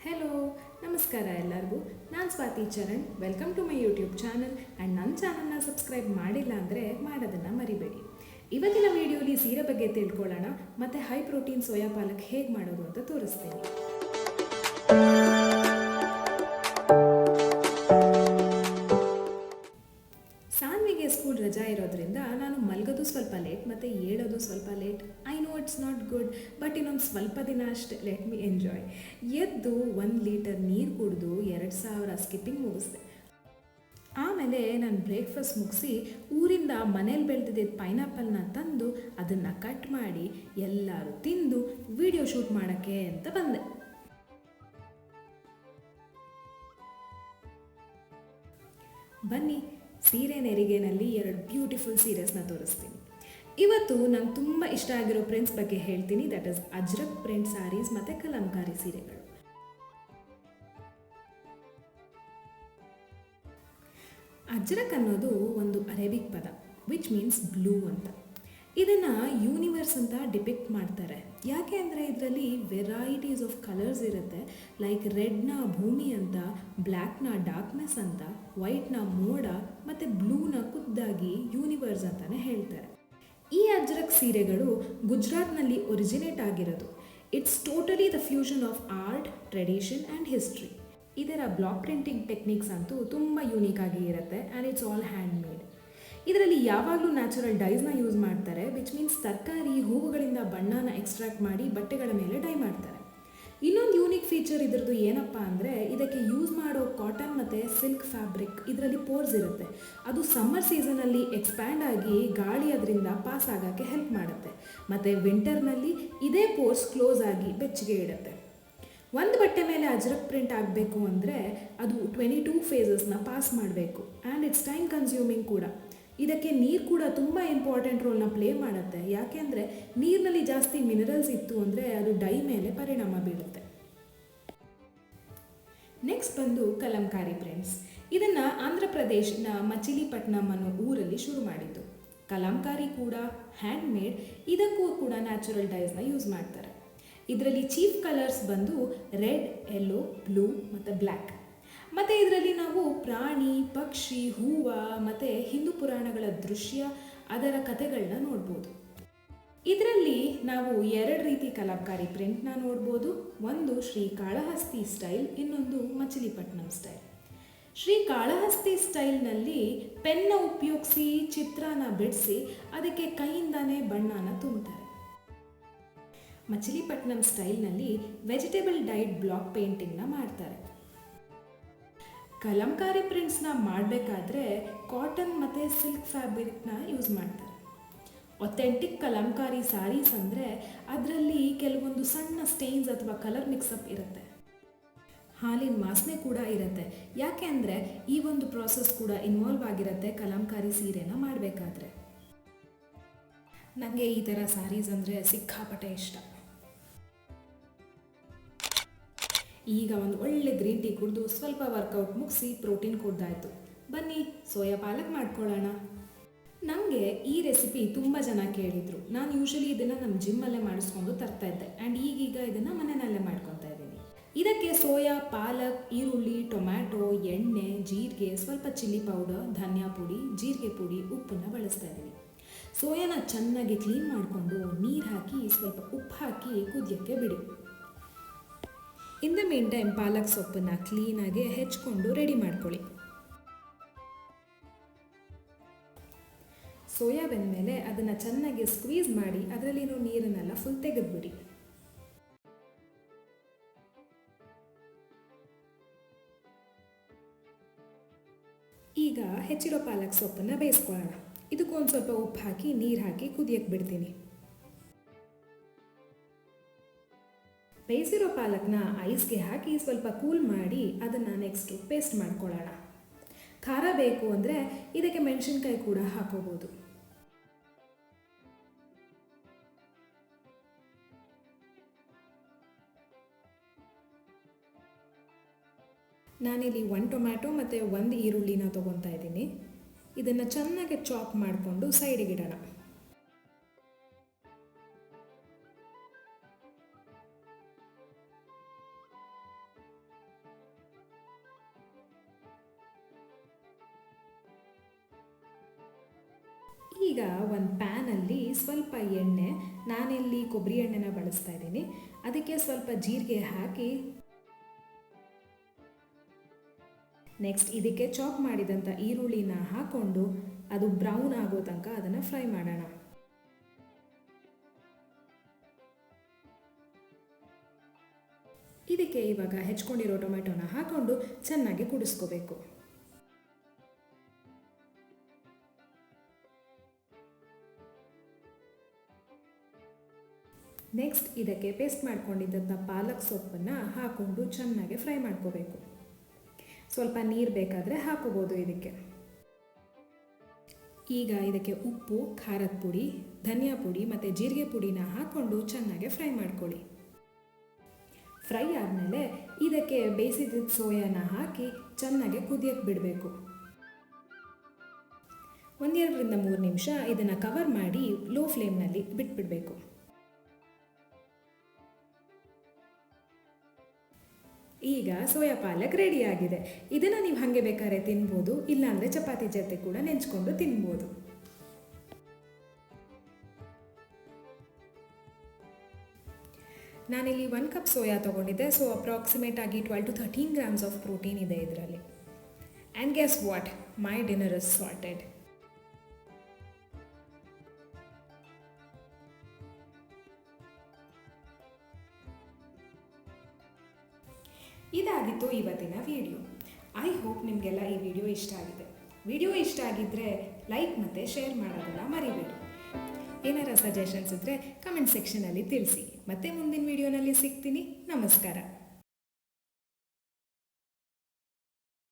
Hello, ನಮಸ್ಕಾರ ಎಲ್ಲರಿಗೂ. ನಾನು Swathi Charan. Welcome to my YouTube channel. And ನನ್ನ ಚಾನಲ್ನ ಸಬ್ಸ್ಕ್ರೈಬ್ ಮಾಡಿಲ್ಲ ಅಂದರೆ ಮಾಡೋದನ್ನು ಮರಿಬೇಡಿ. ಇವತ್ತಿನ ವಿಡಿಯೋಲಿ ಸೀರೆ ಬಗ್ಗೆ ತಿಳ್ಕೊಳ್ಳೋಣ ಮತ್ತು ಹೈ ಪ್ರೋಟೀನ್ ಸೋಯಾ ಪಾಲಕ್ ಹೇಗೆ ಮಾಡೋದು ಅಂತ ತೋರಿಸ್ತೀನಿ. ಸಾನ್ವಿಗೆ ಸ್ಕೂಲ್ ರಜಾ ಇರೋದ್ರಿಂದ ನಾನು ಮಲಗೋದು ಸ್ವಲ್ಪ ಲೇಟ್ ಮತ್ತು ಏಳೋದು ಸ್ವಲ್ಪ late. I know it's not good, but ಇನ್ನೊಂದು ಸ್ವಲ್ಪ ದಿನ ಅಷ್ಟೇ, ಲೆಟ್ ಮಿ ಎಂಜಾಯ್. ಎದ್ದು 1 ಲೀಟರ್ ನೀರು ಕುಡಿದು 2000 ಸ್ಕಿಪ್ಪಿಂಗ್ ಮುಗಿಸ್ದೆ. ಆಮೇಲೆ ನಾನು ಬ್ರೇಕ್ಫಾಸ್ಟ್ ಮುಗಿಸಿ ಊರಿಂದ ಮನೇಲಿ ಬೆಳೆದಿದ್ದ ಪೈನಾಪಲ್ನ ತಂದು ಅದನ್ನು ಕಟ್ ಮಾಡಿ ಎಲ್ಲರೂ ತಿಂದು ವಿಡಿಯೋ ಶೂಟ್ ಮಾಡೋಕ್ಕೆ ಅಂತ ಬಂದೆ. ಬನ್ನಿ, ಸೀರೆ ನೆರಿಗೆನಲ್ಲಿ 2 ಬ್ಯೂಟಿಫುಲ್ ಸೀರೆಸ್ನ ತೋರಿಸ್ತೀನಿ. ಇವತ್ತು ನಂಗೆ ತುಂಬ ಇಷ್ಟ ಆಗಿರೋ ಪ್ರಿಂಟ್ಸ್ ಬಗ್ಗೆ ಹೇಳ್ತೀನಿ. That is Ajrakh print sarees ಮತ್ತು ಕಲಂಕಾರಿ ಸೀರೆಗಳು. ಅಜ್ರಕ್ ಅನ್ನೋದು ಒಂದು ಅರೇಬಿಕ್ ಪದ, ವಿಚ್ ಮೀನ್ಸ್ ಬ್ಲೂ ಅಂತ. ಇದನ್ನು ಯೂನಿವರ್ಸ್ ಅಂತ ಡಿಪಿಕ್ಟ್ ಮಾಡ್ತಾರೆ. ಯಾಕೆ ಅಂದರೆ ಇದರಲ್ಲಿ ವೆರೈಟೀಸ್ ಆಫ್ ಕಲರ್ಸ್ ಇರುತ್ತೆ. ಲೈಕ್ ರೆಡ್ನ ಭೂಮಿ ಅಂತ, ಬ್ಲ್ಯಾಕ್ನ ಡಾರ್ಕ್ನೆಸ್ ಅಂತ, ವೈಟ್ನ ಮೋಡ ಮತ್ತು ಬ್ಲೂನ ಖುದ್ದಾಗಿ ಯೂನಿವರ್ಸ್ ಅಂತಲೇ ಹೇಳ್ತಾರೆ. ಈ ಅಜ್ರಕ್ ಸೀರೆಗಳು ಗುಜರಾತ್ನಲ್ಲಿ ಒರಿಜಿನೇಟ್ ಆಗಿರೋದು. It's totally the fusion of art, tradition and history. ಇದರ ಬ್ಲಾಕ್ ಪ್ರಿಂಟಿಂಗ್ ಟೆಕ್ನಿಕ್ಸ್ ಅಂತೂ ತುಂಬ ಯೂನಿಕ್ ಆಗಿ ಇರುತ್ತೆ and it's all hand made. ಇದರಲ್ಲಿ ಯಾವಾಗಲೂ ನ್ಯಾಚುರಲ್ ಡೈಸ್ನ ಯೂಸ್ ಮಾಡ್ತಾರೆ, ವಿಚ್ ಮೀನ್ಸ್ ತರಕಾರಿ, ಹೂವುಗಳಿಂದ ಬಣ್ಣನ ಎಕ್ಸ್ಟ್ರಾಕ್ಟ್ ಮಾಡಿ ಬಟ್ಟೆಗಳ ಮೇಲೆ ಡೈ ಮಾಡ್ತಾರೆ. ಇನ್ನೊಂದು ಯೂನಿಕ್ ಫೀಚರ್ ಇದರದ್ದು ಏನಪ್ಪ ಅಂದರೆ ಇದಕ್ಕೆ ಯೂಸ್ ಮಾಡೋ ಕಾಟನ್ ಮತ್ತು ಸಿಲ್ಕ್ ಫ್ಯಾಬ್ರಿಕ್, ಇದರಲ್ಲಿ ಪೋರ್ಸ್ ಇರುತ್ತೆ. ಅದು ಸಮ್ಮರ್ ಸೀಸನಲ್ಲಿ ಎಕ್ಸ್ಪ್ಯಾಂಡ್ ಆಗಿ ಗಾಳಿ ಅದರಿಂದ ಪಾಸ್ ಆಗೋಕ್ಕೆ ಹೆಲ್ಪ್ ಮಾಡುತ್ತೆ. ಮತ್ತು ವಿಂಟರ್ನಲ್ಲಿ ಇದೇ ಪೋರ್ಸ್ ಕ್ಲೋಸ್ ಆಗಿ ಬೆಚ್ಚಗೆ ಇಡುತ್ತೆ. ಒಂದು ಬಟ್ಟೆ ಮೇಲೆ ಅಜ್ರಕ್ ಪ್ರಿಂಟ್ ಆಗಬೇಕು ಅಂದರೆ ಅದು 22 ಫೇಸಸ್ನ ಪಾಸ್ ಮಾಡಬೇಕು ಆ್ಯಂಡ್ ಇಟ್ಸ್ ಟೈಮ್ ಕನ್ಸ್ಯೂಮಿಂಗ್ ಕೂಡ. ಇದಕ್ಕೆ ನೀರು ಕೂಡ ತುಂಬ ಇಂಪಾರ್ಟೆಂಟ್ ರೋಲ್ನ ಪ್ಲೇ ಮಾಡುತ್ತೆ. ಯಾಕೆಂದರೆ ನೀರಿನಲ್ಲಿ ಜಾಸ್ತಿ ಮಿನರಲ್ಸ್ ಇತ್ತು ಅಂದರೆ ಅದು ಡೈ ಮೇಲೆ ಪರಿಣಾಮ ಬೀಳುತ್ತೆ. ನೆಕ್ಸ್ಟ್ ಬಂದು ಕಲಂಕಾರಿ ಪ್ರಿಂಟ್ಸ್. ಇದನ್ನು ಆಂಧ್ರ ಪ್ರದೇಶನ ಮಚಿಲಿಪಟ್ನಂ ಅನ್ನೋ ಊರಲ್ಲಿ ಶುರು ಮಾಡಿದ್ದು. ಕಲಂಕಾರಿ ಕೂಡ ಹ್ಯಾಂಡ್ ಮೇಡ್, ಇದಕ್ಕೂ ಕೂಡ ನ್ಯಾಚುರಲ್ ಡೈಸ್ನ ಯೂಸ್ ಮಾಡ್ತಾರೆ. ಇದರಲ್ಲಿ ಚೀಫ್ ಕಲರ್ಸ್ ಬಂದು ರೆಡ್, ಯೆಲ್ಲೋ, ಬ್ಲೂ ಮತ್ತು ಬ್ಲ್ಯಾಕ್. ಮತ್ತು ಇದರಲ್ಲಿ ನಾವು ಪ್ರಾಣಿ, ಪಕ್ಷಿ, ಹೂವು ಮತ್ತು ಹಿಂದೂ ಪುರಾಣಗಳ ದೃಶ್ಯ, ಅದರ ಕಥೆಗಳನ್ನ ನೋಡ್ಬೋದು. ಇದರಲ್ಲಿ ನಾವು 2 ರೀತಿ ಕಲಂಕಾರಿ ಪ್ರಿಂಟ್ನ ನೋಡ್ಬೋದು. ಒಂದು ಶ್ರೀಕಾಳಹಸ್ತಿ ಸ್ಟೈಲ್, ಇನ್ನೊಂದು ಮಚಿಲಿಪಟ್ನಂ ಸ್ಟೈಲ್. ಶ್ರೀಕಾಳಹಸ್ತಿ ಸ್ಟೈಲ್ನಲ್ಲಿ ಪೆನ್ನ ಉಪಯೋಗಿಸಿ ಚಿತ್ರನ ಬಿಡಿಸಿ ಅದಕ್ಕೆ ಕೈಯಿಂದಾನೇ ಬಣ್ಣನ ತುಂಬ್ತಾರೆ. ಮಚಿಲಿಪಟ್ನಂ ಸ್ಟೈಲ್ನಲ್ಲಿ ವೆಜಿಟೇಬಲ್ ಡೈಡ್ ಬ್ಲಾಕ್ ಪೇಂಟಿಂಗ್ನ ಮಾಡ್ತಾರೆ. ಕಲಂಕಾರಿ ಪ್ರಿಂಟ್ಸ್ನ ಮಾಡಬೇಕಾದ್ರೆ ಕಾಟನ್ ಮತ್ತು ಸಿಲ್ಕ್ ಫ್ಯಾಬ್ರಿಕ್ನ ಯೂಸ್ ಮಾಡ್ತಾರೆ. ಒಥೆಂಟಿಕ್ ಕಲಂಕಾರಿ ಸ್ಯಾರೀಸ್ ಅಂದರೆ ಅದರಲ್ಲಿ ಕೆಲವೊಂದು ಸಣ್ಣ ಸ್ಟೇನ್ಸ್ ಅಥವಾ ಕಲರ್ ಮಿಕ್ಸಪ್ ಇರುತ್ತೆ. ಹಾಲಿನ ವಾಸನೆ ಕೂಡ ಇರುತ್ತೆ. ಯಾಕೆ ಅಂದರೆ ಈ ಒಂದು ಪ್ರಾಸೆಸ್ ಕೂಡ ಇನ್ವಾಲ್ವ್ ಆಗಿರುತ್ತೆ ಕಲಂಕಾರಿ ಸೀರೆನ ಮಾಡಬೇಕಾದ್ರೆ. ನನಗೆ ಈ ಥರ ಸ್ಯಾರೀಸ್ ಅಂದರೆ ಸಿಕ್ಕಾಪಟ್ಟೆ ಇಷ್ಟ. ಈಗ ಒಂದು ಒಳ್ಳೆ ಗ್ರೀನ್ ಟೀ ಕುಡಿದು ಸ್ವಲ್ಪ ವರ್ಕೌಟ್ ಮುಗಿಸಿ ಪ್ರೋಟೀನ್ ಕುಡ್ದಾಯಿತು. ಬನ್ನಿ ಸೋಯಾ ಪಾಲಕ್ ಮಾಡ್ಕೊಳ್ಳೋಣ. ನನಗೆ ಈ ರೆಸಿಪಿ ತುಂಬ ಜನ ಕೇಳಿದರು. ನಾನು ಯೂಶಲಿ ಇದನ್ನು ನಮ್ಮ ಜಿಮ್ಮಲ್ಲೇ ಮಾಡಿಸ್ಕೊಂಡು ತರ್ತಾಯಿದ್ದೆ ಆ್ಯಂಡ್ ಈಗೀಗ ಇದನ್ನು ಮನೆಯಲ್ಲೇ ಮಾಡ್ಕೊತಾ ಇದ್ದೀನಿ. ಇದಕ್ಕೆ ಸೋಯಾ, ಪಾಲಕ್, ಈರುಳ್ಳಿ, ಟೊಮ್ಯಾಟೊ, ಎಣ್ಣೆ, ಜೀರಿಗೆ, ಸ್ವಲ್ಪ ಚಿಲ್ಲಿ ಪೌಡರ್, ಧನಿಯಾ ಪುಡಿ, ಜೀರಿಗೆ ಪುಡಿ, ಉಪ್ಪನ್ನು ಬಳಸ್ತಾ ಇದ್ದೀನಿ. ಸೋಯಾನ ಚೆನ್ನಾಗಿ ಕ್ಲೀನ್ ಮಾಡಿಕೊಂಡು ನೀರು ಹಾಕಿ ಸ್ವಲ್ಪ ಉಪ್ಪು ಹಾಕಿ ಕುದಿಯೋಕ್ಕೆ ಬಿಡಿ. ಇನ್ ದ ಮೀನ್ ಟೈಮ್ ಪಾಲಕ್ ಸೊಪ್ಪನ್ನು ಕ್ಲೀನಾಗಿ ಹೆಚ್ಕೊಂಡು ರೆಡಿ ಮಾಡ್ಕೊಳ್ಳಿ. ಸೋಯಾ ಬೆಂದಮೇಲೆ ಅದನ್ನು ಚೆನ್ನಾಗಿ ಸ್ಕ್ವೀಸ್ ಮಾಡಿ ಅದರಲ್ಲಿರೋ ನೀರನ್ನೆಲ್ಲ ಫುಲ್ ತೆಗೆದುಬಿಡಿ. ಈಗ ಹೆಚ್ಚಿರೋ ಪಾಲಕ್ ಸೊಪ್ಪನ್ನು ಬೇಯಿಸ್ಕೊಳ್ಳೋಣ. ಇದಕ್ಕೊಂದು ಸ್ವಲ್ಪ ಉಪ್ಪು ಹಾಕಿ ನೀರು ಹಾಕಿ ಕುದಿಯಕ್ಕೆ ಬಿಡ್ತೀನಿ. ಬೇಯಿಸಿರೋ ಪಾಲಕ್ನ ಐಸ್ಗೆ ಹಾಕಿ ಸ್ವಲ್ಪ ಕೂಲ್ ಮಾಡಿ ಅದನ್ನು ನೆಕ್ಸ್ಟು ಪೇಸ್ಟ್ ಮಾಡ್ಕೊಳ್ಳೋಣ. ಖಾರ ಬೇಕು ಅಂದರೆ ಇದಕ್ಕೆ ಮೆಣಸಿನ್ಕಾಯಿ ಕೂಡ ಹಾಕೋಬೋದು. ನಾನಿಲ್ಲಿ 1 ಟೊಮ್ಯಾಟೊ ಮತ್ತು 1 ಈರುಳ್ಳಿನ ತೊಗೊತಾ ಇದ್ದೀನಿ. ಇದನ್ನು ಚೆನ್ನಾಗಿ ಚಾಪ್ ಮಾಡಿಕೊಂಡು ಸೈಡಿಗೆ ಇಡೋಣ. ಈಗ ಒಂದು ಪ್ಯಾನಲ್ಲಿ ಸ್ವಲ್ಪ ಎಣ್ಣೆ, ನಾನಿಲ್ಲಿ ಕೊಬ್ಬರಿ ಎಣ್ಣೆನ ಬಳಸ್ತಾ ಇದ್ದೀನಿ, ಅದಕ್ಕೆ ಸ್ವಲ್ಪ ಜೀರಿಗೆ ಹಾಕಿ ನೆಕ್ಸ್ಟ್ ಇದಕ್ಕೆ ಚಾಪ್ ಮಾಡಿದಂಥ ಈರುಳ್ಳಿನ ಹಾಕ್ಕೊಂಡು ಅದು ಬ್ರೌನ್ ಆಗೋ ತನಕ ಅದನ್ನು ಫ್ರೈ ಮಾಡೋಣ. ಇದಕ್ಕೆ ಇವಾಗ ಹೆಚ್ಕೊಂಡಿರೋ ಟೊಮೆಟೊನ ಹಾಕ್ಕೊಂಡು ಚೆನ್ನಾಗಿ ಕುದಿಸ್ಕೋಬೇಕು. ನೆಕ್ಸ್ಟ್ ಇದಕ್ಕೆ ಪೇಸ್ಟ್ ಮಾಡ್ಕೊಂಡಿದ್ದಂಥ ಪಾಲಕ್ ಸೊಪ್ಪನ್ನು ಹಾಕ್ಕೊಂಡು ಚೆನ್ನಾಗಿ ಫ್ರೈ ಮಾಡ್ಕೋಬೇಕು. ಸ್ವಲ್ಪ ನೀರು ಬೇಕಾದರೆ ಹಾಕೋಬೋದು ಇದಕ್ಕೆ. ಈಗ ಇದಕ್ಕೆ ಉಪ್ಪು, ಖಾರದ ಪುಡಿ, ಧನಿಯಾ ಪುಡಿ ಮತ್ತು ಜೀರಿಗೆ ಪುಡಿನ ಹಾಕ್ಕೊಂಡು ಚೆನ್ನಾಗಿ ಫ್ರೈ ಮಾಡ್ಕೊಳ್ಳಿ. ಫ್ರೈ ಆದಮೇಲೆ ಇದಕ್ಕೆ ಬೇಯಿಸಿದ ಸೋಯಾನ ಹಾಕಿ ಚೆನ್ನಾಗಿ ಕುದಿಯಕ್ಕೆ ಬಿಡಬೇಕು. 1-2 ನಿಮಿಷ ಇದನ್ನು ಕವರ್ ಮಾಡಿ ಲೋ ಫ್ಲೇಮ್ನಲ್ಲಿ ಬಿಟ್ಬಿಡಬೇಕು. ಈಗ ಸೋಯಾ ಪಾಲಕ್ ರೆಡಿಯಾಗಿದೆ. ಇದನ್ನು ನೀವು ಹಾಗೆ ಬೇಕಾದ್ರೆ ತಿನ್ಬೋದು, ಇಲ್ಲಾಂದರೆ ಚಪಾತಿ ಜೊತೆ ಕೂಡ ನೆಂಚ್ಕೊಂಡು ತಿನ್ಬೋದು. ನಾನಿಲ್ಲಿ 1 ಕಪ್ ಸೋಯಾ ತೊಗೊಂಡಿದ್ದೆ, ಸೊ ಅಪ್ರಾಕ್ಸಿಮೇಟ್ ಆಗಿ 12 to 13 grams ಆಫ್ ಪ್ರೋಟೀನ್ ಇದೆ ಇದರಲ್ಲಿ. And guess what, my dinner is sorted. ಇದಾಗಿತ್ತು ಇವತ್ತಿನ ವಿಡಿಯೋ. ಐ ಹೋಪ್ ನಿಮಗೆಲ್ಲ ಈ ವಿಡಿಯೋ ಇಷ್ಟ ಆಗಿದೆ. ವಿಡಿಯೋ ಇಷ್ಟ ಆಗಿದ್ದರೆ ಲೈಕ್ ಮತ್ತು ಶೇರ್ ಮಾಡೋದನ್ನು ಮರಿಬೇಡಿ. ಏನಾರ ಸಜೆಷನ್ಸ್ ಇದ್ದರೆ ಕಮೆಂಟ್ ಸೆಕ್ಷನಲ್ಲಿ ತಿಳಿಸಿ. ಮತ್ತೆ ಮುಂದಿನ ವಿಡಿಯೋನಲ್ಲಿ ಸಿಗ್ತೀನಿ. ನಮಸ್ಕಾರ.